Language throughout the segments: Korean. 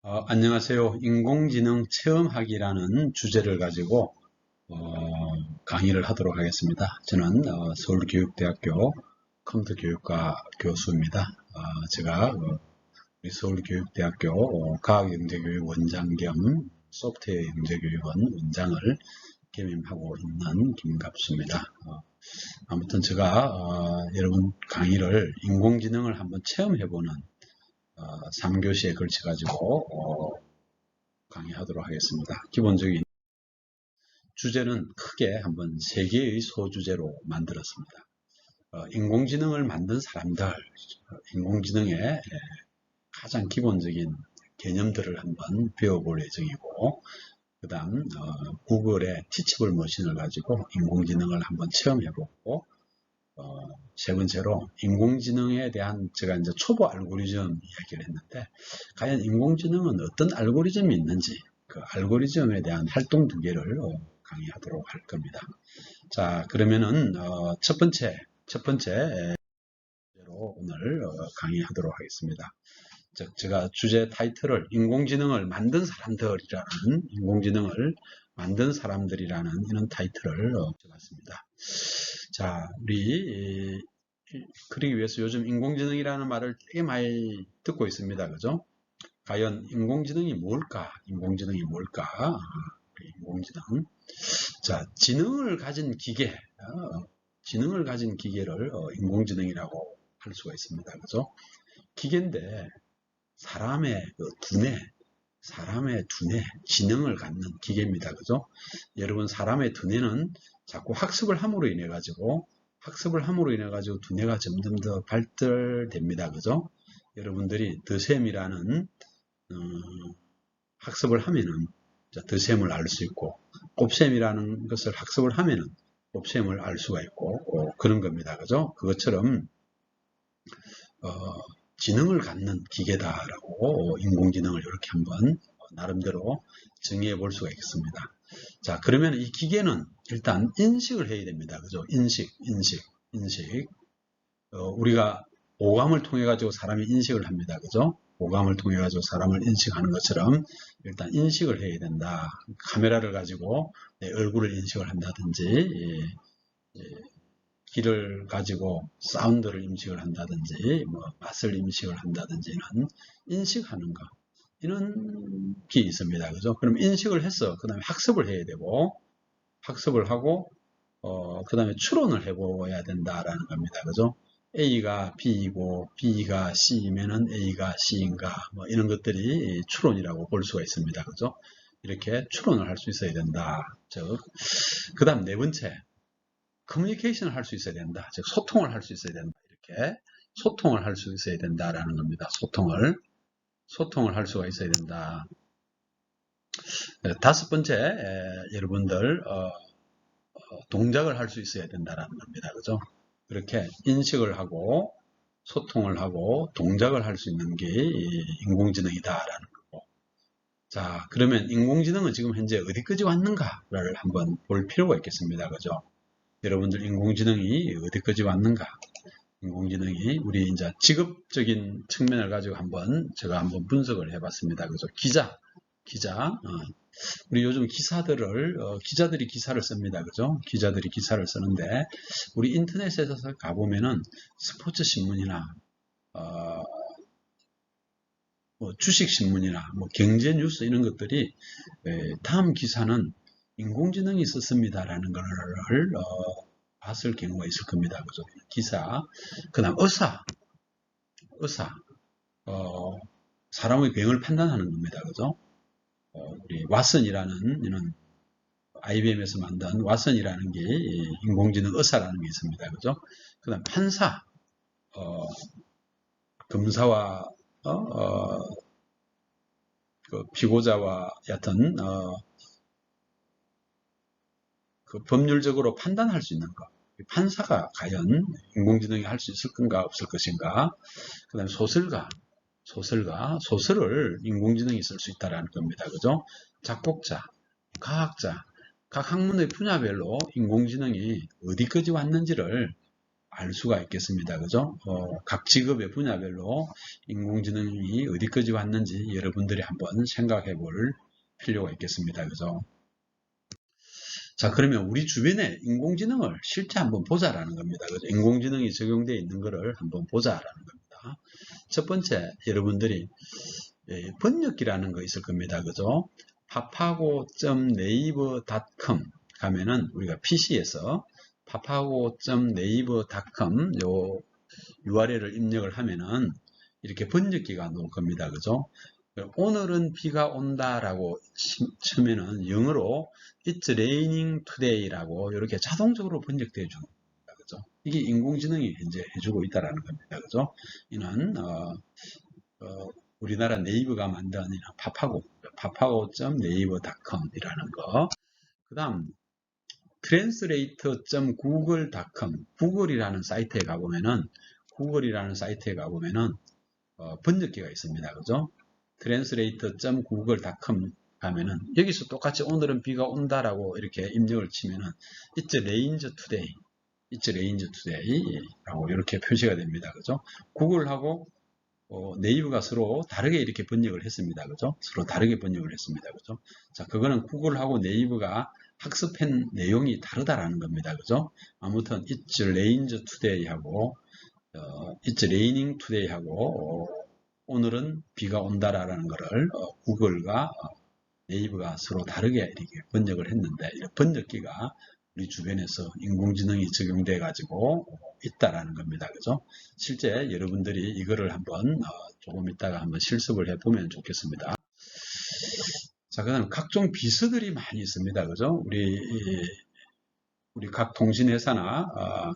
안녕하세요. 인공지능 체험하기라는 주제를 가지고 강의를 하도록 하겠습니다. 저는 서울교육대학교 컴퓨터교육과 교수입니다. 제가 우리 서울교육대학교 과학영재교육 원장 겸 소프트웨어 영재교육원 원장을 겸임하고 있는 김갑수입니다. 아무튼 제가 여러분 강의를 인공지능을 한번 체험해보는 3교시에 걸쳐가지고 강의하도록 하겠습니다. 기본적인 주제는 크게 한번 3개의 소주제로 만들었습니다. 인공지능을 만든 사람들, 인공지능의 가장 기본적인 개념들을 한번 배워볼 예정이고, 그 다음 구글의 티치블 머신을 가지고 인공지능을 한번 체험해보고, 세 번째로 인공지능에 대한 제가 이제 초보 알고리즘 이야기를 했는데, 과연 인공지능은 어떤 알고리즘이 있는지 그 알고리즘에 대한 활동 2개를 강의하도록 할 겁니다. 자, 그러면은 첫 번째로 오늘 강의하도록 하겠습니다. 즉 제가 주제 타이틀을 인공지능을 만든 사람들이라는 이런 타이틀을 적었습니다. 자, 우리 그러기 위해서 요즘 인공지능이라는 말을 되게 많이 듣고 있습니다. 그죠? 과연 인공지능이 뭘까? 인공지능. 자, 지능을 가진 기계를 인공지능이라고 할 수가 있습니다. 그죠? 기계인데 사람의 두뇌, 지능을 갖는 기계입니다. 그죠? 여러분, 사람의 두뇌는 자꾸 학습을 함으로 인해 가지고 두뇌가 점점 더 발달됩니다. 그죠? 여러분들이 더셈이라는 학습을 하면은 더셈을 알 수 있고, 곱셈이라는 것을 학습을 하면은 곱셈을 알 수가 있고, 그런 겁니다. 그죠? 그것처럼 지능을 갖는 기계다라고 인공지능을 이렇게 한번 나름대로 정의해 볼 수가 있습니다. 자, 그러면 이 기계는 일단 인식을 해야 됩니다. 그죠? 인식. 우리가 오감을 통해 가지고 사람이 인식을 합니다. 그죠? 오감을 통해 가지고 사람을 인식하는 것처럼 일단 인식을 해야 된다. 카메라를 가지고 내 얼굴을 인식을 한다든지, 귀를 가지고 사운드를 인식을 한다든지, 맛을 인식을 한다든지, 이런 인식하는 거, 이런 게 있습니다. 그죠? 그럼 인식을 해서 그 다음에 학습을 해야 되고, 학습을 하고 그 다음에 추론을 해보아야 된다라는 겁니다. 그죠? A가 B이고 B가 C이면은 A가 C인가, 이런 것들이 추론이라고 볼 수가 있습니다. 그죠? 이렇게 추론을 할 수 있어야 된다. 즉, 그 다음 4번째, 커뮤니케이션을 할 수 있어야 된다. 즉, 소통을 할 수 있어야 된다. 이렇게 소통을 할 수 있어야 된다라는 겁니다. 소통을 할 수가 있어야 된다. 5번째, 여러분들 동작을 할 수 있어야 된다라는 겁니다. 그죠? 그렇게 인식을 하고 소통을 하고 동작을 할 수 있는 게 인공지능이다라는 거고. 자, 그러면 인공지능은 지금 현재 어디까지 왔는가를 한번 볼 필요가 있겠습니다. 그죠? 여러분들 인공지능이 어디까지 왔는가? 인공지능이 우리 이제 직업적인 측면을 가지고 제가 한번 분석을 해봤습니다. 그죠? 기자. 우리 요즘 기자들이 기사를 씁니다. 그죠? 기자들이 기사를 쓰는데, 우리 인터넷에서 가보면은 스포츠 신문이나, 주식 신문이나, 경제 뉴스 이런 것들이, 다음 기사는 인공지능이 썼습니다라는 걸, 봤을 경우가 있을 겁니다. 그죠? 기사. 그 다음, 의사. 사람의 병을 판단하는 겁니다. 그죠? 우리 왓슨이라는 이런 IBM에서 만든 왓슨이라는 게 인공지능 의사라는 게 있습니다. 그죠? 그 다음 판사, 검사와 그 피고자와 여튼 그 법률적으로 판단할 수 있는 것. 판사가 과연 인공지능이 할 수 있을 건가 없을 것인가. 그 다음에 소설을 인공지능이 쓸 수 있다는 겁니다. 그죠? 작곡자, 과학자, 각 학문의 분야별로 인공지능이 어디까지 왔는지를 알 수가 있겠습니다. 그죠? 각 직업의 분야별로 인공지능이 어디까지 왔는지 여러분들이 한번 생각해 볼 필요가 있겠습니다. 그죠? 자, 그러면 우리 주변에 인공지능을 실제 한번 보자라는 겁니다. 그죠? 인공지능이 적용되어 있는 것을 한번 보자라는 겁니다. 첫 번째, 여러분들이 번역기라는 거 있을 겁니다. 그죠? papago.naver.com 가면은 우리가 PC에서 papago.naver.com 요 URL을 입력을 하면은 이렇게 번역기가 나올 겁니다. 그죠? 오늘은 비가 온다라고 치면은 영어로 It's raining today라고 이렇게 자동적으로 번역되어 주는 겁니다. 그죠? 이게 인공지능이 현재 해주고 있다라는 겁니다. 그죠? 이는 우리나라 네이버가 만든 papago.naver.com 이라는 거. 그 다음 translator.google.com 구글이라는 사이트에 가보면은 번역기가 있습니다. 그죠? translator.google.com 가면은 여기서 똑같이 오늘은 비가 온다라고 이렇게 입력을 치면은 It's rain today. It's rain today 라고 이렇게 표시가 됩니다. 그죠? 구글하고 네이버가 서로 다르게 이렇게 번역을 했습니다. 그죠? 서로 다르게 번역을 했습니다. 그죠? 자, 그거는 구글하고 네이버가 학습한 내용이 다르다라는 겁니다. 그죠? 아무튼 It's rain today 하고 It's raining today 하고 오늘은 비가 온다라는 것을 구글과 네이버가 서로 다르게 이렇게 번역을 했는데 이 번역기가 우리 주변에서 인공지능이 적용돼 가지고 있다라는 겁니다. 그죠? 실제 여러분들이 이거를 한번 조금 있다가 한번 실습을 해 보면 좋겠습니다. 자, 그다음 각종 비서들이 많이 있습니다. 그죠? 우리 각 통신회사나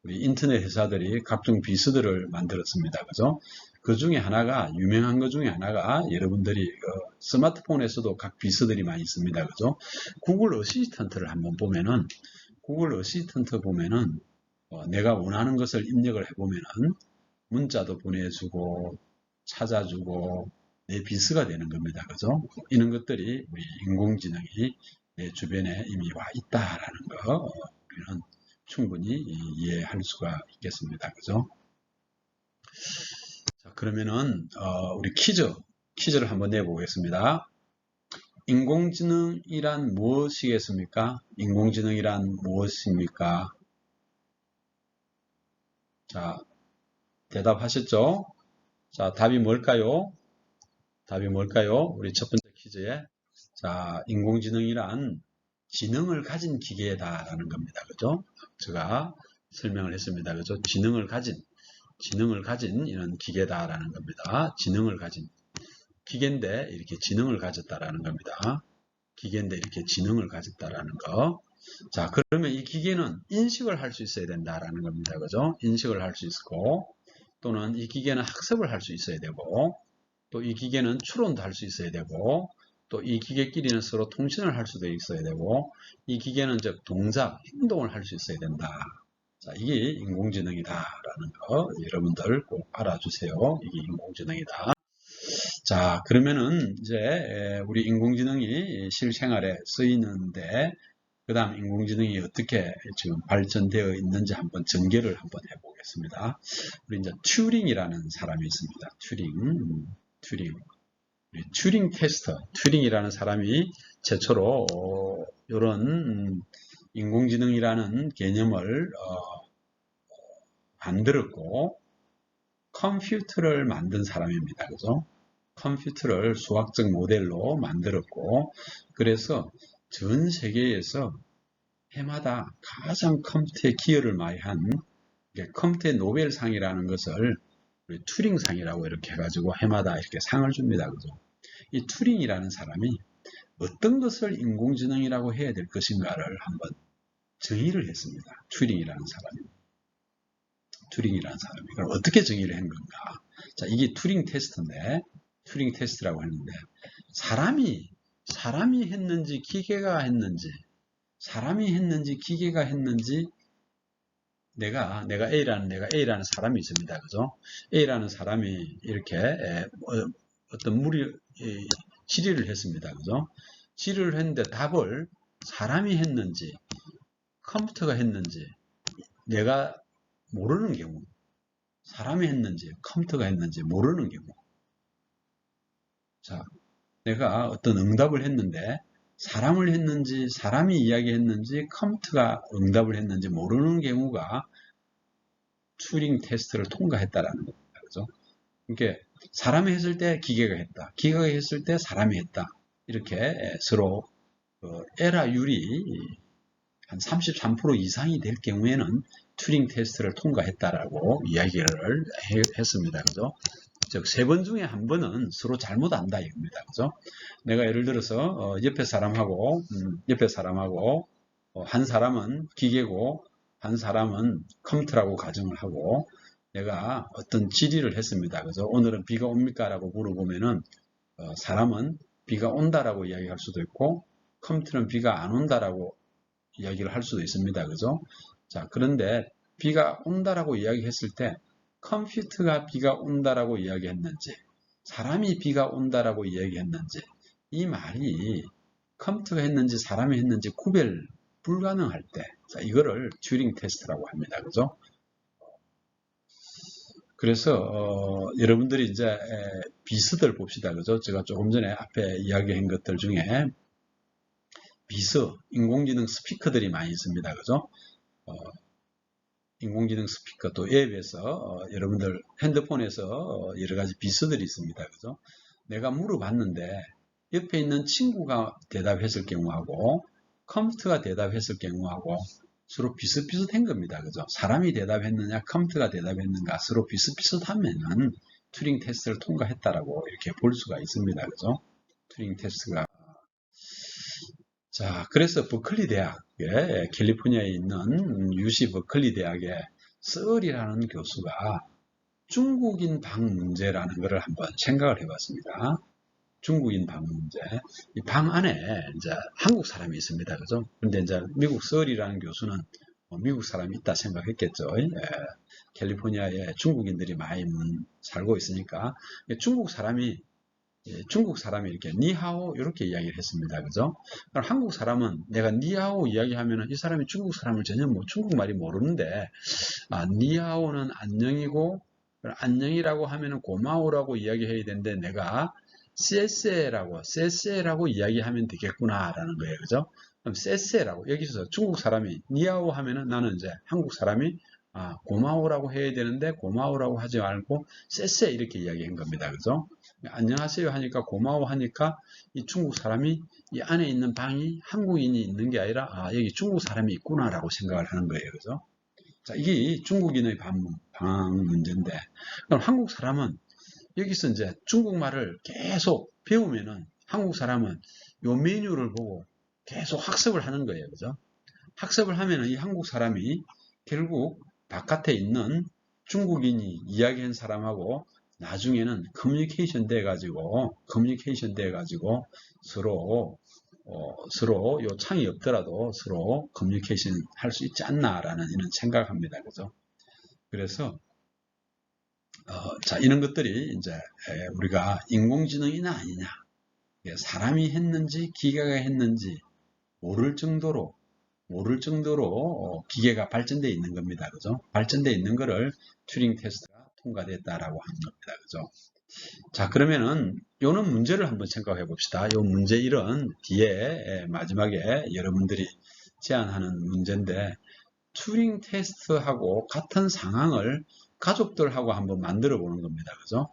우리 인터넷 회사들이 각종 비서들을 만들었습니다. 그죠? 그 중에 하나가, 유명한 것 중에 하나가 여러분들이 스마트폰에서도 각 비서들이 많이 있습니다. 그죠? 구글 어시스턴트를 한번 보면은, 구글 어시스턴트 보면은, 내가 원하는 것을 입력을 해보면은, 문자도 보내주고, 찾아주고, 내 비서가 되는 겁니다. 그죠? 이런 것들이 우리 인공지능이 내 주변에 이미 와 있다라는 거, 우리는 충분히 이해할 수가 있겠습니다. 그죠? 자, 그러면은 우리 퀴즈를 한번 내보겠습니다. 인공지능이란 무엇이겠습니까? 인공지능이란 무엇입니까? 자, 대답하셨죠? 자, 답이 뭘까요? 답이 뭘까요? 우리 첫 번째 퀴즈에. 자, 인공지능이란 지능을 가진 기계다라는 겁니다. 그죠? 제가 설명을 했습니다. 그죠? 지능을 가진 이런 기계다라는 겁니다. 지능을 가진 기계인데 이렇게 지능을 가졌다라는 겁니다. 기계인데 이렇게 지능을 가졌다라는 거. 자, 그러면 이 기계는 인식을 할 수 있어야 된다라는 겁니다. 그죠? 인식을 할 수 있고, 또는 이 기계는 학습을 할 수 있어야 되고, 또 이 기계는 추론도 할 수 있어야 되고, 또 이 기계끼리는 서로 통신을 할 수도 있어야 되고, 이 기계는 즉 동작, 행동을 할 수 있어야 된다. 자, 이게 인공지능이다라는 거 여러분들 꼭 알아주세요. 이게 인공지능이다. 자, 그러면은 이제 우리 인공지능이 실생활에 쓰이는데 그 다음 인공지능이 어떻게 지금 발전되어 있는지 한번 전개를 한번 해보겠습니다. 우리 이제 튜링이라는 사람이 있습니다. 튜링. 튜링 테스터, 튜링이라는 사람이 최초로 이런 인공지능이라는 개념을 만들었고 컴퓨터를 만든 사람입니다. 그죠? 컴퓨터를 수학적 모델로 만들었고 그래서 전 세계에서 해마다 가장 컴퓨터에 기여를 많이 한 컴퓨터 노벨상이라는 것을 튜링상이라고 이렇게 해가지고 해마다 이렇게 상을 줍니다. 그죠? 이 튜링이라는 사람이 어떤 것을 인공지능이라고 해야 될 것인가를 한번 정의를 했습니다. 튜링이라는 사람이. 그럼 어떻게 정의를 한 건가? 자, 이게 튜링 테스트인데, 튜링 테스트라고 하는데, 사람이 했는지, 기계가 했는지, 기계가 했는지, 내가 A라는 사람이 있습니다. 그죠? A라는 사람이 이렇게 어떤 질의를 했습니다. 그죠? 질의를 했는데 답을 사람이 했는지, 컴퓨터가 했는지, 내가 모르는 경우, 사람이 했는지 컴퓨터가 했는지 모르는 경우. 자, 내가 어떤 응답을 했는데 사람을 했는지 사람이 이야기했는지 컴퓨터가 응답을 했는지 모르는 경우가 튜링 테스트를 통과했다라는 겁니다. 그죠? 이렇게 사람이 했을 때 기계가 했다. 기계가 했을 때 사람이 했다. 이렇게 서로 에러율이 한 33% 이상이 될 경우에는 튜링 테스트를 통과했다라고 이야기를 했습니다. 그죠? 즉, 3번 중에 한 번은 서로 잘못한다 이겁니다. 그죠? 내가 예를 들어서 옆에 사람하고 한 사람은 기계고 한 사람은 컴퓨터라고 가정을 하고 내가 어떤 질의를 했습니다. 그죠? 오늘은 비가 옵니까? 라고 물어보면은 사람은 비가 온다라고 이야기할 수도 있고 컴퓨터는 비가 안 온다라고 이야기를 할 수도 있습니다. 그죠? 자, 그런데 비가 온다라고 이야기했을 때 컴퓨터가 비가 온다라고 이야기했는지 사람이 비가 온다라고 이야기했는지 이 말이 컴퓨터가 했는지 사람이 했는지 구별 불가능할 때 자, 이거를 튜링 테스트라고 합니다. 그죠? 그래서 여러분들이 이제 비스들 봅시다. 그죠? 제가 조금 전에 앞에 이야기한 것들 중에 비스, 인공지능 스피커들이 많이 있습니다. 그죠? 인공지능 스피커 또 앱에서 여러분들 핸드폰에서 여러 가지 비스들이 있습니다. 그죠? 내가 물어봤는데 옆에 있는 친구가 대답했을 경우하고 컴퓨터가 대답했을 경우하고 서로 비슷비슷한 겁니다. 그죠? 사람이 대답했느냐 컴퓨터가 대답했는가 서로 비슷비슷하면은 튜링 테스트를 통과했다라고 이렇게 볼 수가 있습니다. 그죠? 튜링 테스트가 자, 그래서 버클리 대학에 캘리포니아에 있는 UC 버클리 대학의 서얼이라는 교수가 중국인 방 문제라는 것을 한번 생각을 해봤습니다. 중국인 방 문제. 이 방 안에 이제 한국 사람이 있습니다. 그죠? 근데 이제 미국 서얼이라는 교수는 미국 사람이 있다 생각했겠죠. 캘리포니아에 중국인들이 많이 살고 있으니까 중국 사람이 이렇게 니하오 이렇게 이야기를 했습니다. 그죠? 그럼 한국 사람은 내가 니하오 이야기하면은 이 사람이 중국 사람을 전혀 중국말이 모르는데 니하오는 안녕이고 안녕이라고 하면은 고마워라고 이야기해야 되는데 내가 쎄쎄라고 이야기하면 되겠구나라는 거예요. 그죠? 그럼 쎄쎄라고 여기서 중국 사람이 니하오 하면은 나는 이제 한국 사람이 고마워라고 해야 되는데 고마워라고 하지 말고 쎄쎄 이렇게 이야기한 겁니다. 그죠? 안녕하세요 하니까 고마워 하니까 이 중국 사람이 이 안에 있는 방이 한국인이 있는 게 아니라 여기 중국 사람이 있구나라고 생각을 하는 거예요. 그죠? 자, 이게 중국인의 방 문제인데 그럼 한국 사람은 여기서 이제 중국말을 계속 배우면은 한국 사람은 요 메뉴를 보고 계속 학습을 하는 거예요. 그죠? 학습을 하면은 이 한국 사람이 결국 바깥에 있는 중국인이 이야기한 사람하고 나중에는 커뮤니케이션 돼 가지고 서로 요 창이 없더라도 서로 커뮤니케이션 할 수 있지 않나라는 이런 생각합니다. 그죠? 그래서 자, 이런 것들이 이제 우리가 인공지능이나 아니냐, 사람이 했는지 기계가 했는지 모를 정도로 기계가 발전되어 있는 겁니다. 그죠? 발전되어 있는 거를 튜링 테스트가 통과됐다라고 하는 겁니다. 그죠? 자, 그러면은 요는 문제를 한번 생각해 봅시다. 요 문제 1은 뒤에 마지막에 여러분들이 제안하는 문제인데 튜링 테스트하고 같은 상황을 가족들하고 한번 만들어 보는 겁니다. 그죠?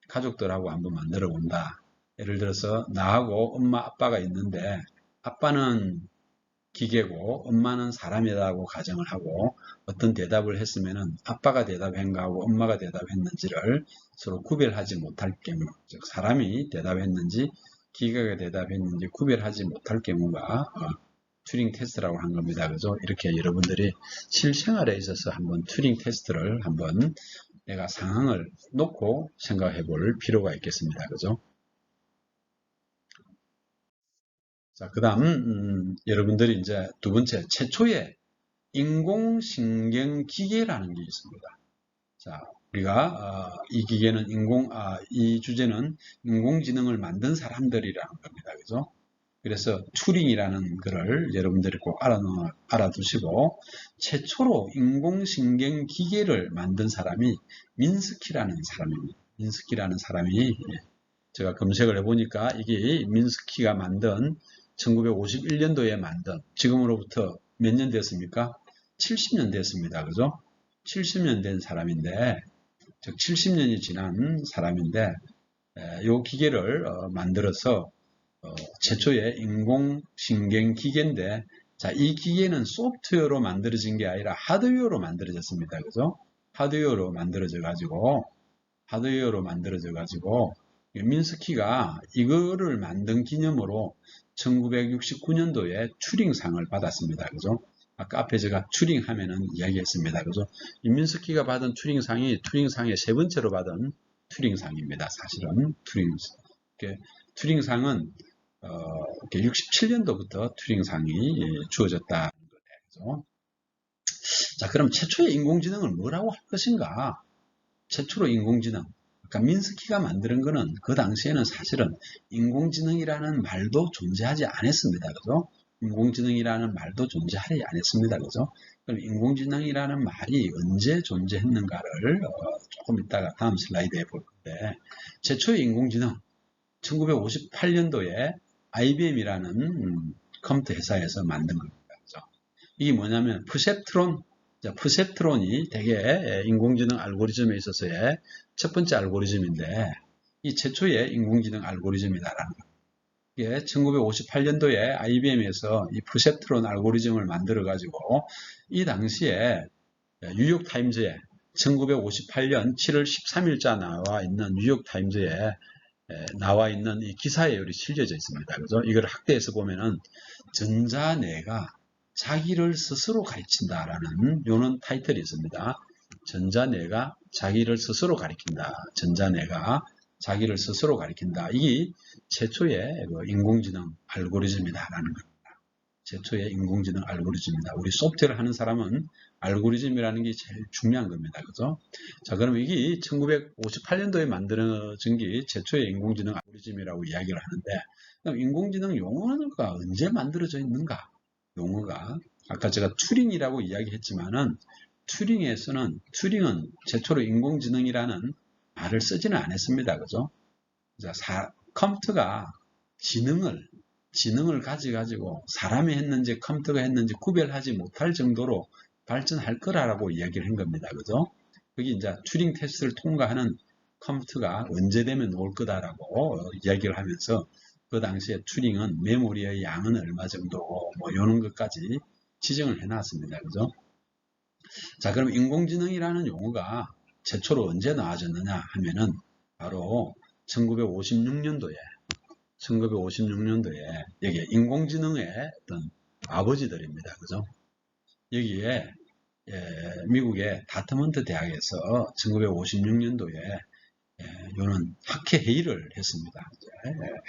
가족들하고 한번 만들어 본다. 예를 들어서 나하고 엄마 아빠가 있는데 아빠는 기계고 엄마는 사람이라고 가정을 하고 어떤 대답을 했으면은 아빠가 대답한 거하고 엄마가 대답했는지를 서로 구별하지 못할 경우, 즉 사람이 대답했는지 기계가 대답했는지 구별하지 못할 경우가 튜링 테스트라고 한 겁니다. 그죠? 이렇게 여러분들이 실생활에 있어서 한번 튜링 테스트를 한번 내가 상황을 놓고 생각해 볼 필요가 있겠습니다. 그죠? 자, 그 다음, 여러분들이 이제 두 번째, 최초의 인공신경 기계라는 게 있습니다. 자, 우리가, 이 기계는 이 주제는 인공지능을 만든 사람들이라는 겁니다. 그죠? 그래서 튜링이라는 거를 여러분들이 꼭 알아두시고, 최초로 인공신경 기계를 만든 사람이 민스키라는 사람입니다. 민스키라는 사람이, 제가 검색을 해보니까 이게 민스키가 만든 1951년도에 만든, 지금으로부터 몇 년 됐습니까? 70년 됐습니다. 그죠? 70년 된 사람인데, 즉 70년이 지난 사람인데, 이 기계를 만들어서 최초의 인공신경 기계인데, 자, 이 기계는 소프트웨어로 만들어진 게 아니라 하드웨어로 만들어졌습니다. 그죠? 하드웨어로 만들어져 가지고 민스키가 이거를 만든 기념으로 1969년도에 튜링상을 받았습니다. 그죠? 아까 앞에 제가 튜링 하면은 이야기했습니다. 그죠? 이 민스키가 받은 튜링상이 튜링상의 세 번째로 받은 튜링상입니다. 사실은 튜링상은 67년도부터 튜링상이 주어졌다. 그죠? 자, 그럼 최초의 인공지능을 뭐라고 할 것인가? 최초로 인공지능. 그러니까 민스키가 만드는 거는 그 당시에는 사실은 인공지능이라는 말도 존재하지 않았습니다. 그죠? 인공지능이라는 말도 존재하지 않았습니다. 그죠? 그럼 인공지능이라는 말이 언제 존재했는가를 조금 이따가 다음 슬라이드에 볼 건데, 최초의 인공지능 1958년도에 IBM이라는 컴퓨터 회사에서 만든 겁니다. 그죠? 이게 뭐냐면 퍼셉트론이 되게 인공지능 알고리즘에 있어서의 첫 번째 알고리즘인데, 이 최초의 인공지능 알고리즘이다라는 거예요. 이게 1958년도에 IBM에서 이 퍼셉트론 알고리즘을 만들어 가지고 이 당시에 뉴욕타임즈에 1958년 7월 13일자 나와 있는 뉴욕타임즈에 나와 있는 이 기사에 여기 실려져 있습니다. 그죠? 이걸 학대해서 보면은 전자뇌가 자기를 스스로 가르친다라는 요런 타이틀이 있습니다. 전자뇌가 자기를 스스로 가리킨다. 전자뇌가 자기를 스스로 가리킨다. 이게 최초의 인공지능 알고리즘이다라는 겁니다. 최초의 인공지능 알고리즘이다. 우리 소프트웨어를 하는 사람은 알고리즘이라는 게 제일 중요한 겁니다. 그죠? 자, 그럼 이게 1958년도에 만들어진 게 최초의 인공지능 알고리즘이라고 이야기를 하는데, 그럼 인공지능 용어가 언제 만들어져 있는가? 용어가 아까 제가 튜링이라고 이야기했지만은 튜링은 최초로 인공지능이라는 말을 쓰지는 않았습니다. 그죠? 자, 컴퓨터가 지능을 가지고 사람이 했는지 컴퓨터가 했는지 구별하지 못할 정도로 발전할 거라고 이야기를 한 겁니다. 그죠? 그게 이제 튜링 테스트를 통과하는 컴퓨터가 언제 되면 올 거다라고 이야기를 하면서, 그 당시에 튜링은 메모리의 양은 얼마 정도고 뭐 이런 것까지 지정을 해놨습니다. 그죠? 자, 그럼 인공지능이라는 용어가 최초로 언제 나와졌느냐 하면은 바로 1956년도에 여기 인공지능의 어떤 아버지들입니다. 그죠? 여기에 미국의 다트먼트 대학에서 1956년도에 요는 학회 회의를 했습니다.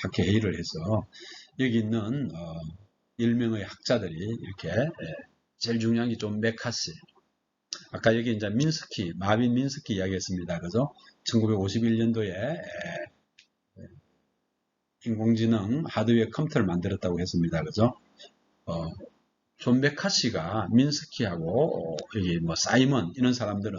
학회 회의를 해서 여기 있는 10명의 학자들이 이렇게 제일 중요한 게 좀 메카시, 아까 여기 이제 마빈 민스키 이야기했습니다. 그죠? 1951년도에 인공지능 하드웨어 컴퓨터를 만들었다고 했습니다. 그죠? 존 메카시가 민스키하고 여기 뭐 사이먼 이런 사람들은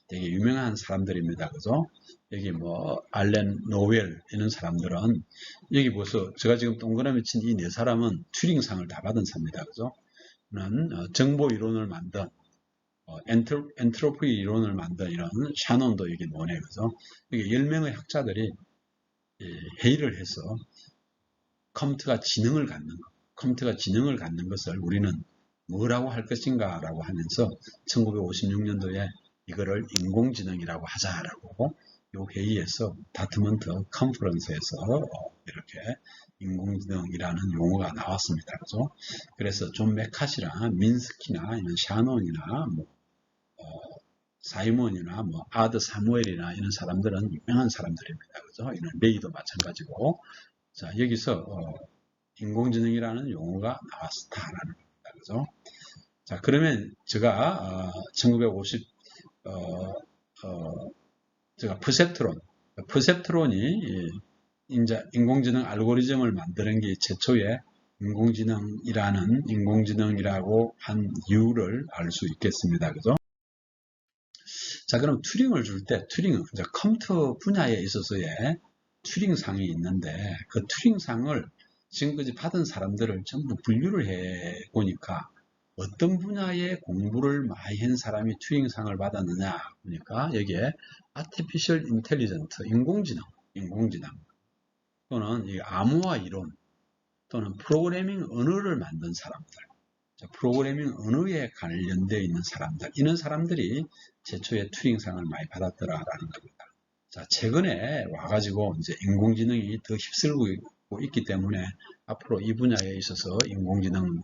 되게 유명한 사람들입니다. 그죠? 여기 뭐 알렌 노웰 이런 사람들은, 여기 보세요. 제가 지금 동그라미 친 이 네 사람은 튜링상을 다 받은 사람입니다. 그죠? 정보 이론을 만든 엔트로피 이론을 만든 이런 샤논도 여기 노네. 그죠? 여기 10명의 학자들이 회의를 해서 컴퓨터가 지능을 갖는 것을 우리는 뭐라고 할 것인가 라고 하면서 1956년도에 이거를 인공지능이라고 하자라고 이 회의에서 다트먼트 컨퍼런스에서 이렇게 인공지능이라는 용어가 나왔습니다. 그죠? 그래서 존 메카시나 민스키나 샤논이나 사이먼이나 아드 사무엘이나 이런 사람들은 유명한 사람들입니다. 그죠? 이런 레이도 마찬가지고. 자, 여기서 인공지능이라는 용어가 나왔다라는 겁니다. 그죠? 자, 그러면 제가 1950 제가 퍼셉트론이 이제 인공지능 알고리즘을 만드는 게 최초의 인공지능이라고 한 이유를 알 수 있겠습니다. 그죠? 자, 그럼 튜링을 줄 때, 튜링은 이제 컴퓨터 분야에 있어서의 튜링상이 있는데, 그 튜링상을 지금까지 받은 사람들을 전부 분류를 해 보니까, 어떤 분야에 공부를 많이 한 사람이 튜링상을 받았느냐 보니까, 여기에 Artificial Intelligence, 인공지능, 또는 이 암호화 이론, 또는 프로그래밍 언어를 만든 사람들, 프로그래밍 언어에 관련되어 있는 사람들, 이런 사람들이 최초의 튜링상을 많이 받았더라라는 겁니다. 자, 최근에 와가지고 이제 인공지능이 더 휩쓸고 있기 때문에 앞으로 이 분야에 있어서 인공지능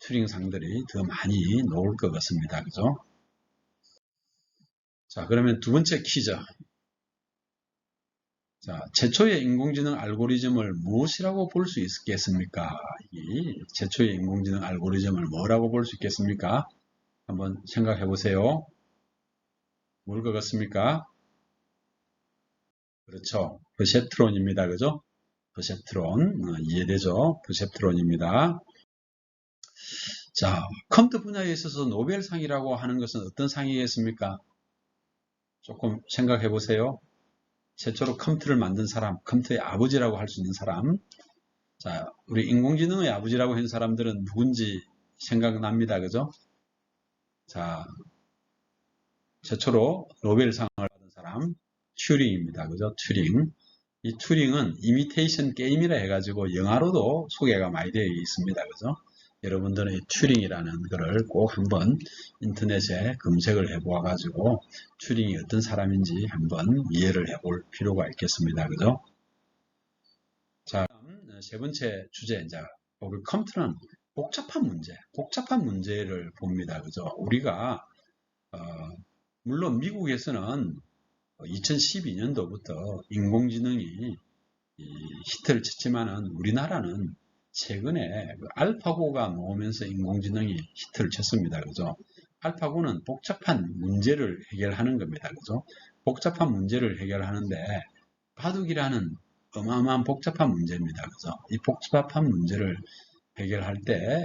튜링상들이 더 많이 나올 것 같습니다. 그죠? 자, 그러면 두 번째 퀴즈. 자, 최초의 인공지능 알고리즘을 무엇이라고 볼 수 있겠습니까? 이 최초의 인공지능 알고리즘을 뭐라고 볼 수 있겠습니까? 한번 생각해 보세요. 뭘 것 같습니까? 그렇죠. 퍼셉트론입니다. 그죠? 퍼셉트론. 이해되죠? 퍼셉트론입니다. 자, 컴퓨터 분야에 있어서 노벨상이라고 하는 것은 어떤 상이겠습니까? 조금 생각해 보세요. 최초로 컴퓨터를 만든 사람, 컴퓨터의 아버지라고 할 수 있는 사람. 자, 우리 인공지능의 아버지라고 하는 사람들은 누군지 생각납니다. 그죠? 자, 최초로 노벨상을 받은 사람, 튜링입니다. 그죠? 튜링. 이 튜링은 이미테이션 게임이라 해가지고 영화로도 소개가 많이 되어 있습니다. 그죠? 여러분들은 이 튜링이라는 거를 꼭 한번 인터넷에 검색을 해보아 가지고 튜링이 어떤 사람인지 한번 이해를 해볼 필요가 있겠습니다. 그죠? 자, 세 번째 주제, 이제 우리 컴퓨터는 복잡한 문제를 봅니다. 그죠? 우리가 물론 미국에서는 2012년도부터 인공지능이 히트를 쳤지만은 우리나라는 최근에 알파고가 나오면서 인공지능이 히트를 쳤습니다. 그죠? 알파고는 복잡한 문제를 해결하는 겁니다. 그죠? 복잡한 문제를 해결하는데 바둑이라는 어마어마한 복잡한 문제입니다. 그죠? 이 복잡한 문제를 해결할 때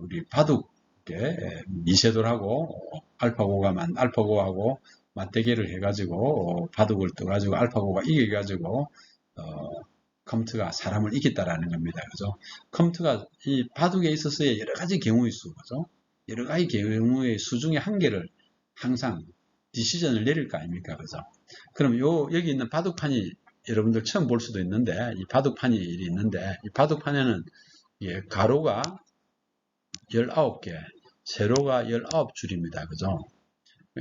우리 바둑에 미세돌하고 알파고하고 맞대결을 해가지고 바둑을 떠가지고 알파고가 이겨가지고 컴퓨터가 사람을 이겼다라는 겁니다. 그죠? 컴퓨터가 이 바둑에 있어서의 여러 가지 경우의 수, 그죠? 여러 가지 경우의 수 중에 한 개를 항상 디시전을 내릴 거 아닙니까? 그죠? 그럼 여기 있는 바둑판이 여러분들 처음 볼 수도 있는데, 이 바둑판이 있는데, 이 바둑판에는 가로가 19개, 세로가 19줄입니다. 그죠?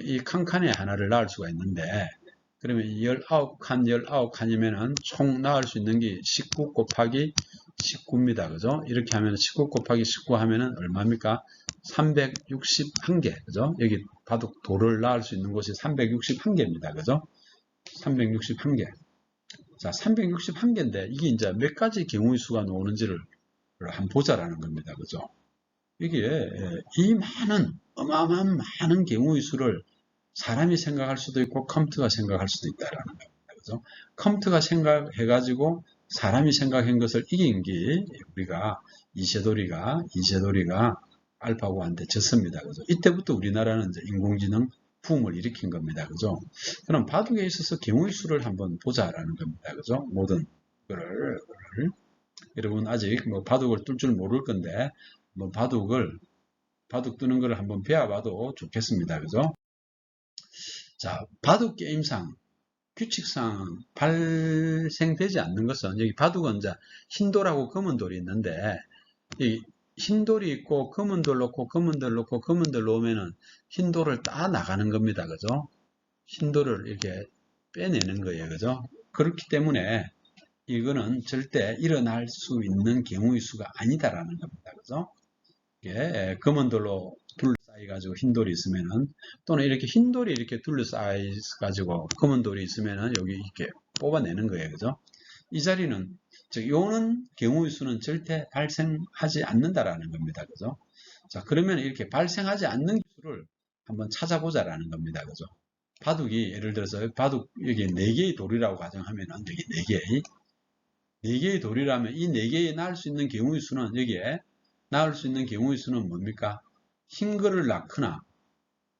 이 칸칸에 하나를 낳을 수가 있는데, 그러면 19칸, 19칸이면은 총 낳을 수 있는 게 19 곱하기 19입니다. 그죠? 이렇게 하면 19 곱하기 19 하면은 얼마입니까? 361개. 그죠? 여기 바둑 돌을 낳을 수 있는 곳이 361개입니다. 그죠? 361개. 자, 361개인데 이게 이제 몇 가지 경우의 수가 나오는지를 한번 보자라는 겁니다. 그죠? 이게 이 어마어마한 많은 경우의 수를 사람이 생각할 수도 있고 컴퓨터가 생각할 수도 있다라는 겁니다. 그죠? 컴퓨터가 생각해가지고 사람이 생각한 것을 이긴 게 우리가 이세돌이가 알파고한테 졌습니다. 그죠? 이때부터 우리나라는 이제 인공지능 붐을 일으킨 겁니다. 그죠? 그럼 바둑에 있어서 경우의 수를 한번 보자라는 겁니다. 그죠? 모든 거를 여러분 아직 뭐 바둑을 뜰 줄 모를 건데 뭐 바둑 뜨는 걸 한번 배워봐도 좋겠습니다. 그죠? 자, 바둑 게임상 규칙상 발생되지 않는 것은 여기 바둑은 이제 흰 돌하고 검은 돌이 있는데 이 흰 돌이 있고 검은 돌 놓고 검은 돌 놓으면은 흰 돌을 따 나가는 겁니다. 그죠? 흰 돌을 이렇게 빼내는 거예요. 그죠? 그렇기 때문에 이거는 절대 일어날 수 있는 경우의 수가 아니다라는 겁니다. 그죠? 이게 검은 돌로 둘러싸여 가지고 흰 돌이 있으면은 또는 이렇게 흰 돌이 이렇게 둘러싸여 가지고 검은 돌이 있으면은 여기 이렇게 뽑아내는 거예요. 그죠? 이 자리는 즉 요는 경우의 수는 절대 발생하지 않는다라는 겁니다. 그죠? 자, 그러면 이렇게 발생하지 않는 수를 한번 찾아보자라는 겁니다. 그죠? 바둑이 예를 들어서 바둑 여기 4개의 돌이라고 가정하면은 여기 4개 4개의 돌이라면 이 4개에 낳을 수 있는 경우의 수는 여기에 낳을 수 있는 경우의 수는 뭡니까? 흰 거를 낳거나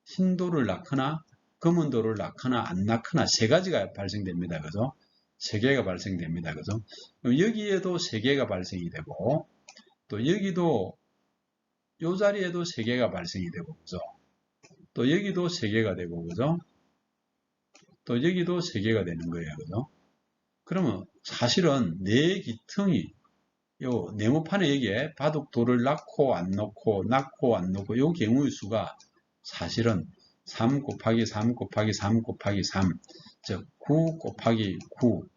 흰 돌을 낳거나 검은 돌을 낳거나 안 낳거나 3가지가 발생됩니다. 그죠? 3개가 발생됩니다. 그죠? 그럼 여기에도 3개가 발생이 되고 또 여기도 이 자리에도 3개가 발생이 되고 그죠? 또 여기도 3개가 되고 그죠? 또 여기도 3개가 되는 거예요. 그죠? 그러면 사실은 내 기퉁이 요 네모판에 여기에 바둑돌을 낳고 안 넣고 낳고 안 넣고 요 경우의 수가 사실은 3 곱하기 3 곱하기 3 곱하기 3 즉 9 곱하기 9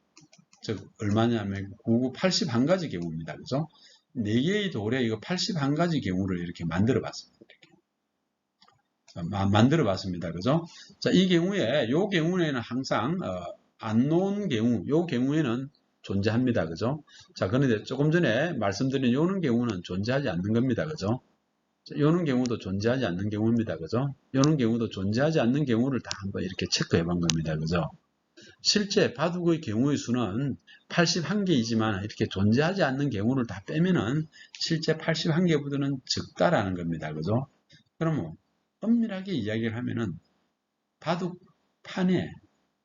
즉 얼마냐면 9, 81가지 경우입니다. 그죠? 4개의 돌에 이거 81가지 경우를 이렇게 만들어 봤습니다. 만들어 봤습니다. 그죠? 자, 이 경우에, 요 경우에는 항상, 안 놓은 경우, 요 경우에는 존재합니다. 그죠? 자, 그런데 조금 전에 말씀드린 요는 경우는 존재하지 않는 겁니다. 그죠? 자, 요는 경우도 존재하지 않는 경우입니다. 그죠? 요는 경우도 존재하지 않는 경우를 다 한번 이렇게 체크해 본 겁니다. 그죠? 실제 바둑의 경우의 수는 81개이지만 이렇게 존재하지 않는 경우를 다 빼면은 실제 81개보다는 적다라는 겁니다. 그죠? 그러면 엄밀하게 이야기를 하면은 바둑판에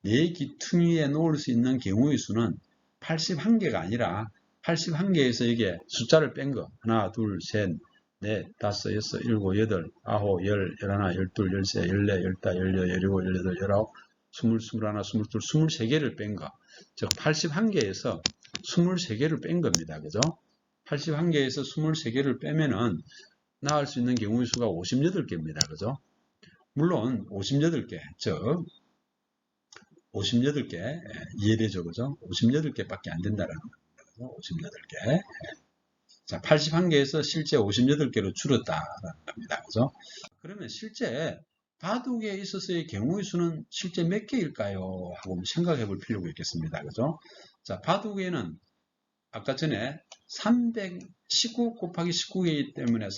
4기퉁이에 놓을 수 있는 경우의 수는 81개가 아니라 81개에서 이게 숫자를 뺀 거 하나, 둘, 셋, 넷, 다섯, 여섯, 일곱, 여덟, 아홉, 열, 열하나, 열둘, 열세, 열네, 열다, 열여, 열일곱, 열여덟, 열아홉, 스물, 스물하나, 스물둘, 23개를 뺀 거. 즉 81개에서 23개를 뺀 겁니다. 그죠? 81개에서 23개를 빼면은 나올 수 있는 경우의 수가 58개입니다. 그죠? 물론 58개, 즉 58개 이해되죠? 그죠? 58개밖에 안 된다는 겁니다. 58개. 자, 81개에서 실제 58개로 줄었다라는 겁니다. 그죠? 그러면 실제 바둑에 있어서의 경우의 수는 실제 몇 개일까요? 하고 생각해 볼 필요가 있겠습니다. 그죠? 자, 바둑에는 아까 전에 19 곱하기 19이기 때문에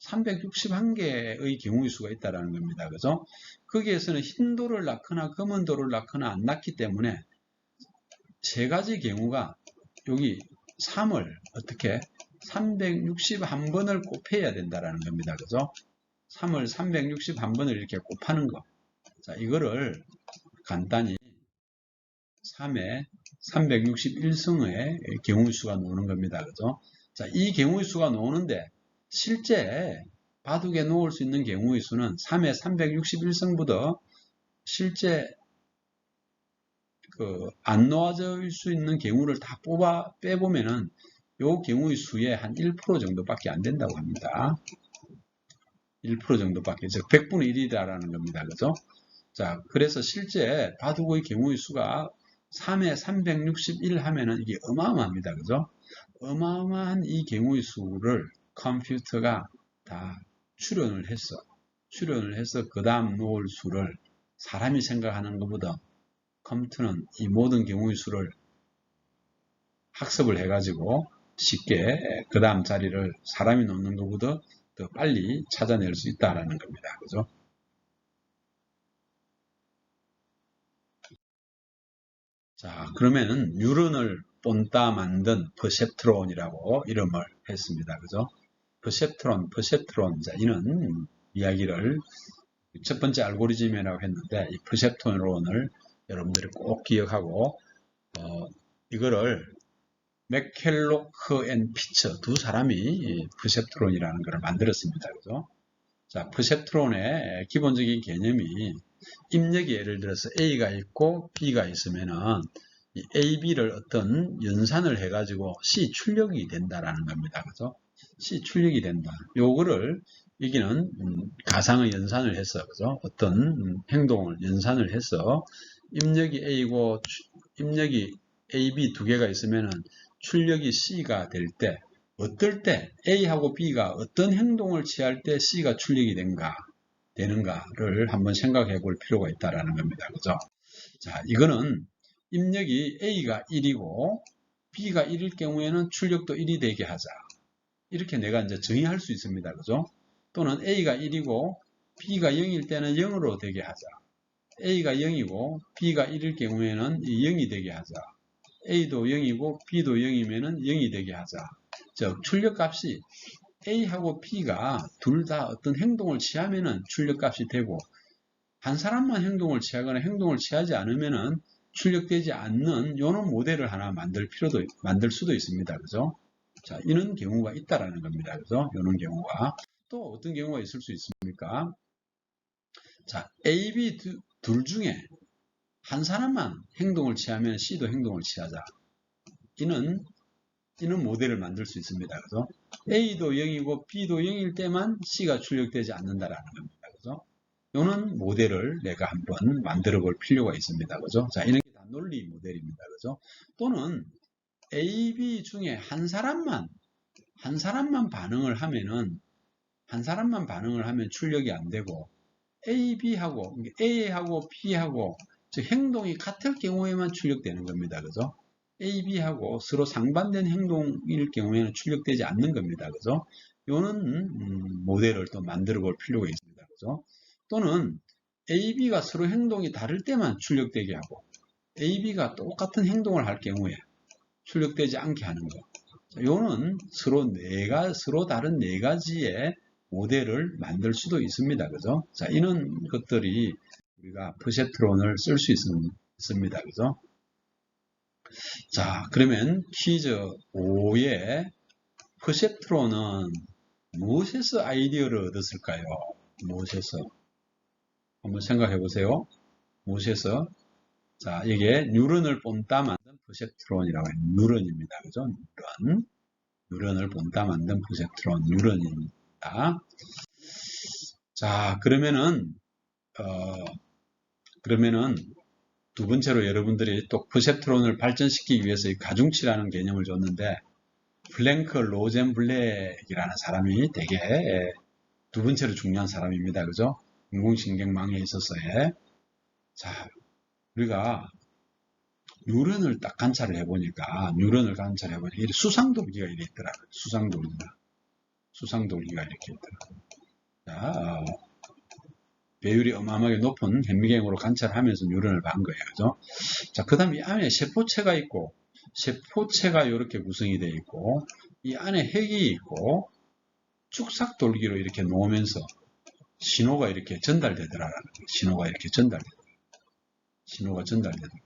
361개의 경우의 수가 있다는 겁니다. 그죠? 거기에서는 흰 돌을 낳거나 검은 돌을 낳거나 안 낳기 때문에 3가지 경우가 여기 3을 어떻게 361번을 곱해야 된다는 겁니다. 그죠? 3을 361번을 이렇게 곱하는 거. 자, 이거를 간단히 3의 361승의 경우의 수가 나오는 겁니다. 그죠? 자, 이 경우의 수가 나오는데 실제 바둑에 놓을 수 있는 경우의 수는 3의 361승보다 실제 안 놓아질 수 있는 경우를 다 빼보면은 요 경우의 수의 한 1% 정도밖에 안 된다고 합니다. 1% 정도밖에, 즉 100분의 1이라는 겁니다. 그죠? 자, 그래서 실제 바둑의 경우의 수가 3에 361 하면은 이게 어마어마합니다. 그죠? 어마어마한 이 경우의 수를 컴퓨터가 다 추론을 해서 그 다음 놓을 수를 사람이 생각하는 것보다 컴퓨터는 이 모든 경우의 수를 학습을 해가지고 쉽게 그 다음 자리를 사람이 놓는 것보다 더 빨리 찾아낼 수 있다는 겁니다. 그죠? 자, 그러면 뉴런을 본따 만든 퍼셉트론이라고 이름을 했습니다. 그죠? 퍼셉트론. 자, 이는 이야기를 첫 번째 알고리즘이라고 했는데, 이 퍼셉트론을 여러분들이 꼭 기억하고, 이거를 맥켈로크 앤 피처 두 사람이 퍼셉트론이라는 것을 만들었습니다. 그죠? 자, 퍼셉트론의 기본적인 개념이 입력이 예를 들어서 A가 있고 B가 있으면은 이 A, B를 어떤 연산을 해가지고 C 출력이 된다라는 겁니다. 그죠? C 출력이 된다. 요거를 여기는 가상의 연산을 해서, 그죠? 어떤 행동을 연산을 해서 입력이 A고 입력이 A, B 두 개가 있으면은 출력이 C가 될 때, 어떨 때 A하고 B가 어떤 행동을 취할 때 C가 출력이 되는가를 한번 생각해 볼 필요가 있다라는 겁니다. 그죠? 자, 이거는 입력이 A가 1이고 B가 1일 경우에는 출력도 1이 되게 하자. 이렇게 내가 이제 정의할 수 있습니다. 그죠? 또는 A가 1이고 B가 0일 때는 0으로 되게 하자. A가 0이고 B가 1일 경우에는 0이 되게 하자. A도 0이고 B도 0이면은 0이 되게 하자. 즉 출력값이 A하고 B가 둘 다 어떤 행동을 취하면은 출력값이 되고, 한 사람만 행동을 취하거나 행동을 취하지 않으면은 출력되지 않는 이런 모델을 하나 만들 수도 있습니다. 그죠? 자, 이런 경우가 있다라는 겁니다. 그죠? 이런 경우가. 또 어떤 경우가 있을 수 있습니까? 자, A, B 둘 중에 한 사람만 행동을 취하면 C도 행동을 취하자. 이는 모델을 만들 수 있습니다. 그죠? A도 0이고 B도 0일 때만 C가 출력되지 않는다라는 겁니다. 그죠? 이는 모델을 내가 한번 만들어 볼 필요가 있습니다. 그죠? 자, 이런 게 다 논리 모델입니다. 그죠? 또는 A, B 중에 한 사람만 반응을 하면 출력이 안 되고, A하고 B하고 즉 행동이 같을 경우에만 출력되는 겁니다. 그죠? A, B하고 서로 상반된 행동일 경우에는 출력되지 않는 겁니다. 그죠? 요는 모델을 또 만들어 볼 필요가 있습니다. 그죠? 또는 A, B가 서로 행동이 다를 때만 출력되게 하고, A, B가 똑같은 행동을 할 경우에 출력되지 않게 하는 것. 요는 서로 다른 네 가지의 모델을 만들 수도 있습니다. 그죠? 자, 이런 것들이 우리가 퍼셉트론을 쓸 수 있습니다. 그죠? 자, 그러면 퀴즈 5의 퍼셉트론은 무엇에서 아이디어를 얻었을까요? 무엇에서? 한번 생각해 보세요. 무엇에서? 자, 이게 뉴런을 본따 만든 퍼셉트론이라고 해요. 뉴런입니다. 그죠? 뉴런을 본따 만든 퍼셉트론, 뉴런입니다. 자, 그러면은 두 번째로 여러분들이 또 퍼셉트론을 발전시키기 위해서 이 가중치라는 개념을 줬는데, 플랭크 로젠블랙이라는 사람이 되게 두 번째로 중요한 사람입니다. 그죠? 인공신경망에 있어서의. 자, 우리가 뉴런을 딱 관찰을 해보니까 수상돌기가 이렇게 있더라고요. 수상돌기가 이렇게 있더라고요. 자, 배율이 어마어마하게 높은 현미경으로 관찰하면서 뉴런을 본 거예요. 그죠? 자, 그 다음에 이 안에 세포체가 있고, 세포체가 이렇게 구성이 되어 있고, 이 안에 핵이 있고, 축삭돌기로 이렇게 놓으면서 신호가 이렇게 전달되더라고요. 신호가 전달되더라고요.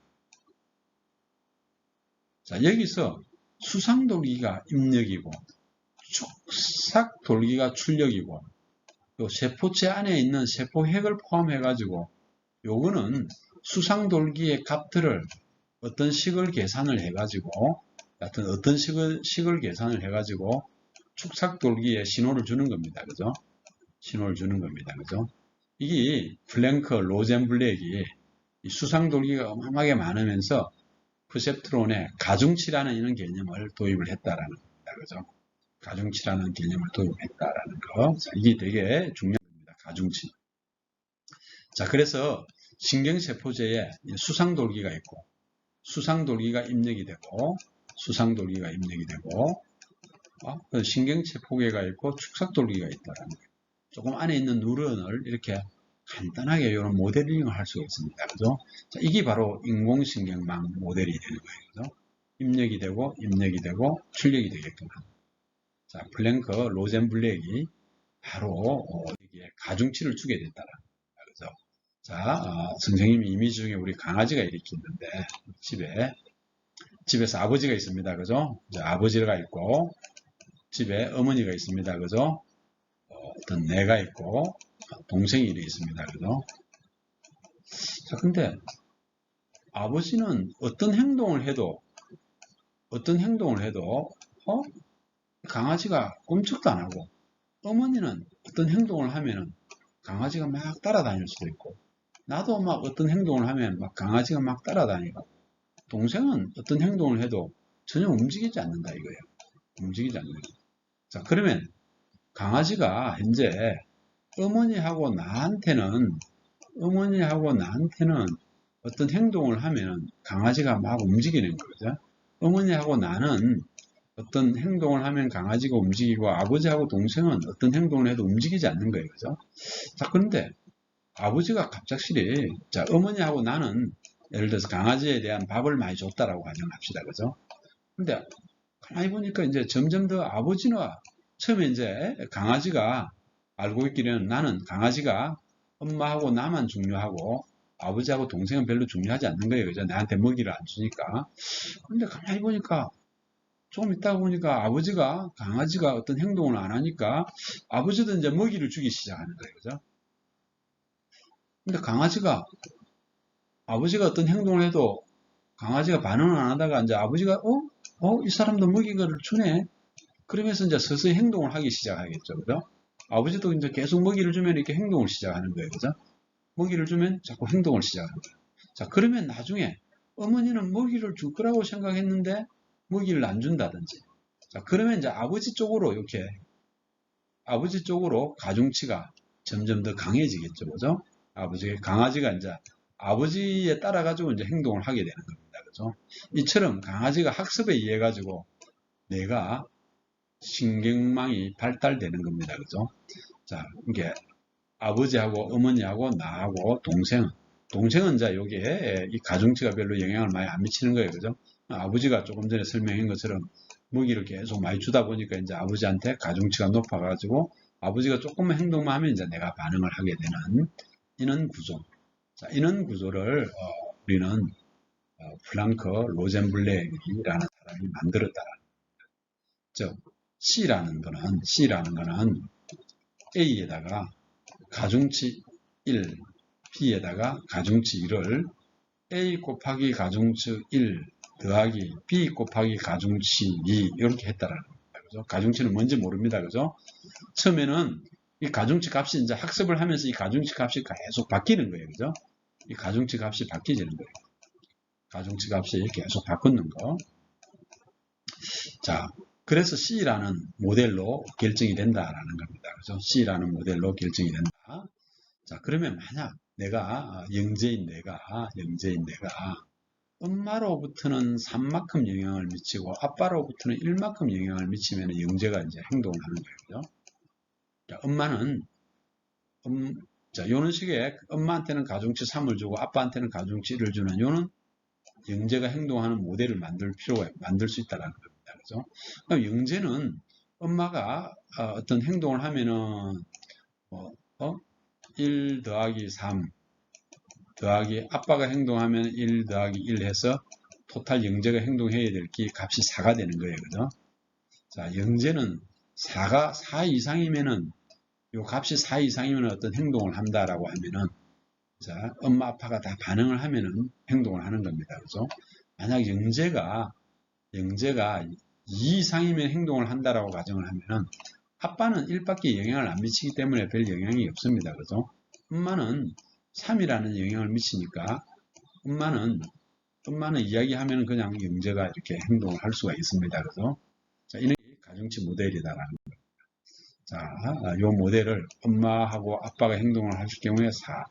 자, 여기서 수상돌기가 입력이고, 축삭돌기가 출력이고, 요 세포체 안에 있는 세포핵을 포함해가지고, 요거는 수상돌기의 값들을 어떤 식을 계산을 해가지고, 축삭돌기에 신호를 주는 겁니다. 그죠? 신호를 주는 겁니다. 그죠? 이게 플랭크, 로젠블랙이 수상돌기가 어마어마하게 많으면서 퍼셉트론에 가중치라는 이런 개념을 도입을 했다라는 겁니다. 그죠? 가중치라는 개념을 도입했다라는 거. 자, 이게 되게 중요한 겁니다. 가중치. 자, 그래서 신경세포제에 수상돌기가 있고, 수상돌기가 입력이 되고, 신경체포계가 있고, 축삭돌기가 있다라는 거예요. 조금 안에 있는 뉴런을 이렇게 간단하게 이런 모델링을 할 수가 있습니다. 그죠? 자, 이게 바로 인공신경망 모델이 되는 거예요. 그죠? 입력이 되고, 출력이 되게끔 합니다. 자, 플랭크, 로젠블랙이 바로 여기에 가중치를 주게 됐다라는 겁니다. 그죠? 자, 선생님이 이미지 중에 우리 강아지가 이렇게 있는데, 집에서 아버지가 있습니다. 그죠? 아버지가 있고, 집에 어머니가 있습니다. 그죠? 어떤 내가 있고, 동생이 이렇게 있습니다. 그죠? 자, 근데 아버지는 어떤 행동을 해도, 강아지가 꼼짝도 안 하고, 어머니는 어떤 행동을 하면은 강아지가 막 따라다닐 수도 있고, 나도 막 어떤 행동을 하면 막 강아지가 막 따라다니고, 동생은 어떤 행동을 해도 전혀 움직이지 않는다 이거예요. 움직이지 않는 거예요. 자, 그러면 강아지가 현재 어머니하고 나한테는 어떤 행동을 하면 강아지가 막 움직이는 거죠. 어머니하고 나는 어떤 행동을 하면 강아지가 움직이고, 아버지하고 동생은 어떤 행동을 해도 움직이지 않는 거예요. 그죠? 자, 그런데 아버지가 갑작스레, 자, 어머니하고 나는 예를 들어서 강아지에 대한 밥을 많이 줬다라고 가정합시다. 그죠? 근데 가만히 보니까 이제 점점 더 아버지와 처음에 이제 강아지가 알고 있기는 나는 강아지가 엄마하고 나만 중요하고 아버지하고 동생은 별로 중요하지 않는 거예요. 그죠? 나한테 먹이를 안 주니까. 근데 가만히 보니까 좀 있다 보니까 아버지가 강아지가 어떤 행동을 안 하니까 아버지도 이제 먹이를 주기 시작하는 거예요. 그죠? 근데 강아지가 아버지가 어떤 행동을 해도 강아지가 반응을 안 하다가 이제 아버지가 이 사람도 먹이를 주네. 그러면서 이제 서서히 행동을 하기 시작하겠죠. 그죠? 아버지도 이제 계속 먹이를 주면 이렇게 행동을 시작하는 거예요. 그죠? 먹이를 주면 자꾸 행동을 시작하는 거예요. 자, 그러면 나중에 어머니는 먹이를 줄 거라고 생각했는데 먹이를 안 준다든지. 자, 그러면 이제 아버지 쪽으로 이렇게 아버지 쪽으로 가중치가 점점 더 강해지겠죠. 그죠? 강아지가 이제 아버지에 따라 가지고 이제 행동을 하게 되는 겁니다. 그죠? 이처럼 강아지가 학습에 의해 가지고 내가 신경망이 발달되는 겁니다. 그죠? 자, 이게 아버지하고 어머니하고 나하고 동생은 이제 여기에 이 가중치가 별로 영향을 많이 안 미치는 거예요. 그죠? 아버지가 조금 전에 설명한 것처럼 먹이를 계속 많이 주다 보니까 이제 아버지한테 가중치가 높아가지고 아버지가 조금만 행동만 하면 이제 내가 반응을 하게 되는 이런 구조. 자, 이런 구조를 우리는 플랑크 로젠블랙이라는 사람이 만들었다. 즉 C라는 거는 A에다가 가중치 1, B에다가 가중치 1을 A 곱하기 가중치 1 더하기 B 곱하기 가중치 2 이렇게 했다라는 겁니다. 그죠? 가중치는 뭔지 모릅니다. 그죠? 처음에는 이 가중치 값이 이제 학습을 하면서 이 가중치 값이 계속 바뀌는 거예요. 그죠? 이 가중치 값이 바뀌지는 거예요. 가중치 값이 계속 바꾸는 거. 자, 그래서 C라는 모델로 결정이 된다라는 겁니다. 그죠? C라는 모델로 결정이 된다. 자, 그러면 만약 영재인 내가 엄마로부터는 3만큼 영향을 미치고 아빠로부터는 1만큼 영향을 미치면 영재가 이제 행동을 하는 거예요. 그죠? 자, 엄마는 자, 요런 식의 엄마한테는 가중치 3을 주고 아빠한테는 가중치 1을 주는 요는 영재가 행동하는 모델을 만들 수 있다는 겁니다. 그죠? 그럼 영재는 엄마가 어떤 행동을 하면은 1 더하기 3 더하기 아빠가 행동하면 1 더하기 1 해서 토탈 영재가 행동해야 될 게 값이 4가 되는 거예요. 그죠? 자, 영재는 4 이상이면은 요 값이 4 이상이면 어떤 행동을 한다라고 하면은 자, 엄마 아빠가 다 반응을 하면은 행동을 하는 겁니다. 그죠? 만약 영재가 2 이상이면 행동을 한다라고 가정을 하면은 아빠는 1밖에 영향을 안 미치기 때문에 별 영향이 없습니다. 그죠? 엄마는 3이라는 영향을 미치니까 엄마는 이야기하면 그냥 영재가 이렇게 행동을 할 수가 있습니다. 그죠? 자, 이는 가중치 모델이다라는 거예요. 자, 이 모델을 엄마하고 아빠가 행동을 할 경우에 4,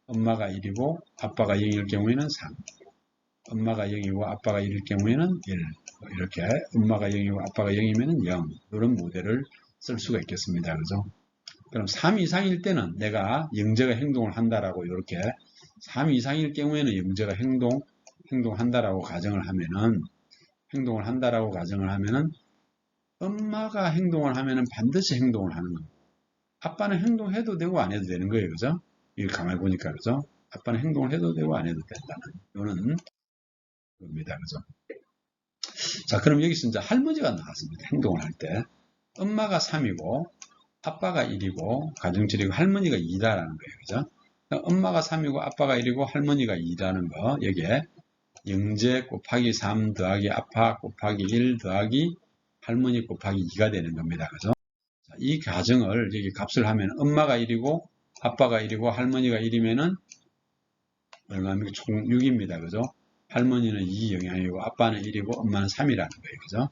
엄마가 1이고 아빠가 0일 경우에는 3, 엄마가 0이고 아빠가 1일 경우에는 1, 이렇게 엄마가 0이고 아빠가 0이면 0, 이런 모델을 쓸 수가 있겠습니다. 그죠? 그럼 3 이상일 때는 내가 영재가 행동을 한다라고 이렇게 3 이상일 경우에는 영재가 행동한다라고 가정을 하면은 엄마가 행동을 하면은 반드시 행동을 하는 겁니다. 아빠는 행동해도 되고 안 해도 되는 거예요. 그죠? 이걸 가만히 보니까 그죠? 아빠는 행동을 해도 되고 안 해도 된다는 이거는 겁니다. 그죠? 자, 그럼 여기서 이제 할머니가 나왔습니다. 행동을 할 때. 엄마가 3이고 아빠가 1이고 가중치이고 할머니가 2다라는 거예요. 그죠? 엄마가 3이고 아빠가 1이고 할머니가 2라는 거 여기에 영재 곱하기 3 더하기 아빠 곱하기 1 더하기 할머니 곱하기 2가 되는 겁니다. 그죠? 자, 이 가정을 여기 값을 하면 엄마가 1이고 아빠가 1이고 할머니가 1이면은 얼마입니까? 총 6입니다. 그죠? 할머니는 2 영향이고 아빠는 1이고 엄마는 3이라는 거예요. 그죠?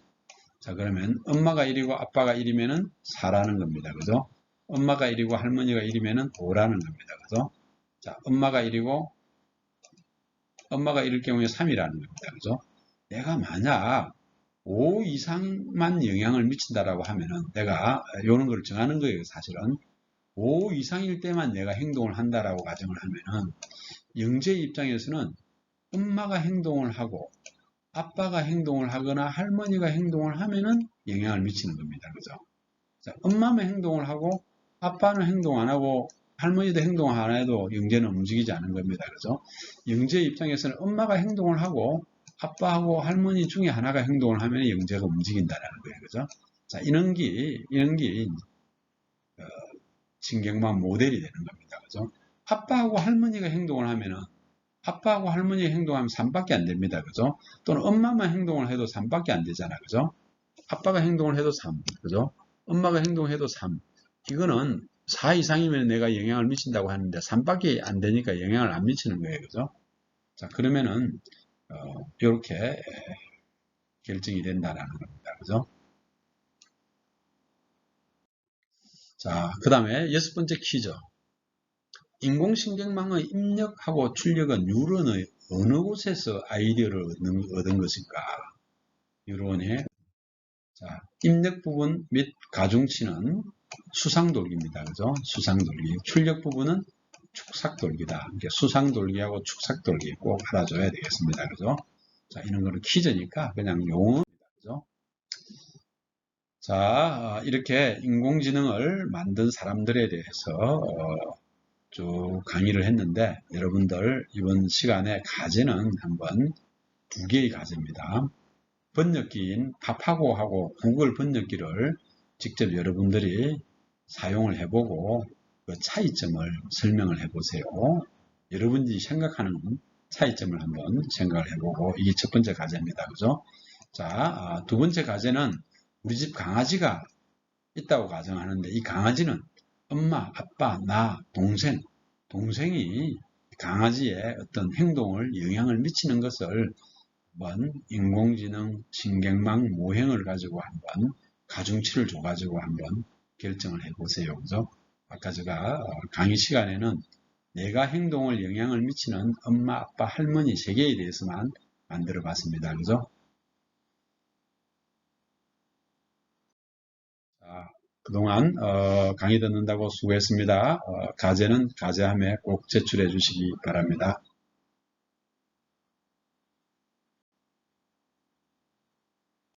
자, 그러면 엄마가 1이고 아빠가 1이면은 4라는 겁니다. 그죠? 엄마가 1이고 할머니가 1이면은 5라는 겁니다. 그죠? 자, 엄마가 1일 경우에 3이라는 겁니다. 그죠? 내가 만약 5 이상만 영향을 미친다라고 하면은 내가 요런 걸 정하는 거예요. 사실은 5 이상일 때만 내가 행동을 한다라고 가정을 하면은 영재 입장에서는 엄마가 행동을 하고 아빠가 행동을 하거나 할머니가 행동을 하면은 영향을 미치는 겁니다. 그죠? 자, 엄마는 행동을 하고 아빠는 행동 안 하고 할머니도 행동 안 해도 영재는 움직이지 않은 겁니다. 그죠? 영재 입장에서는 엄마가 행동을 하고 아빠하고 할머니 중에 하나가 행동을 하면 영재가 움직인다는 거예요. 그죠? 자, 이런 게 신경망 모델이 되는 겁니다. 그죠? 아빠하고 할머니가 행동을 하면은 아빠하고 할머니가 행동하면 3밖에 안 됩니다. 그죠? 또는 엄마만 행동을 해도 3밖에 안 되잖아. 그죠? 아빠가 행동을 해도 3. 그죠? 엄마가 행동해도 3. 이거는 4 이상이면 내가 영향을 미친다고 하는데 3밖에 안 되니까 영향을 안 미치는 거예요. 그죠? 자, 그러면은 이렇게 결정이 된다라는 겁니다. 그죠? 자, 그 다음에 6번째 퀴즈. 인공신경망의 입력하고 출력은 뉴런의 어느 곳에서 아이디어를 얻은 것일까? 뉴런의 자, 입력 부분 및 가중치는 수상돌기입니다. 그죠? 수상돌기. 출력 부분은 축삭돌기다. 이게 수상돌기하고 축삭돌기 꼭 알아줘야 되겠습니다. 그죠? 자, 이런 거는 퀴즈니까 그냥 용어입니다. 그죠? 자, 이렇게 인공지능을 만든 사람들에 대해서 쭉 강의를 했는데 여러분들 이번 시간에 과제는 한번 2개의 과제입니다. 번역기인 파파고하고 구글 번역기를 직접 여러분들이 사용을 해보고 그 차이점을 설명을 해보세요. 여러분들이 생각하는 차이점을 한번 생각을 해보고 이게 첫 번째 과제입니다. 그죠? 자, 두 번째 과제는 우리 집 강아지가 있다고 가정하는데 이 강아지는 엄마, 아빠, 나, 동생이 강아지의 어떤 행동을 영향을 미치는 것을 한번 인공지능 신경망 모형을 가지고 한번 가중치를 줘가지고 한번 결정을 해보세요. 그죠? 아까 제가 강의 시간에는 내가 행동을 영향을 미치는 엄마, 아빠, 할머니 3개에 대해서만 만들어 봤습니다. 그죠? 자, 그동안 강의 듣는다고 수고했습니다. 과제는 과제함에 꼭 제출해 주시기 바랍니다.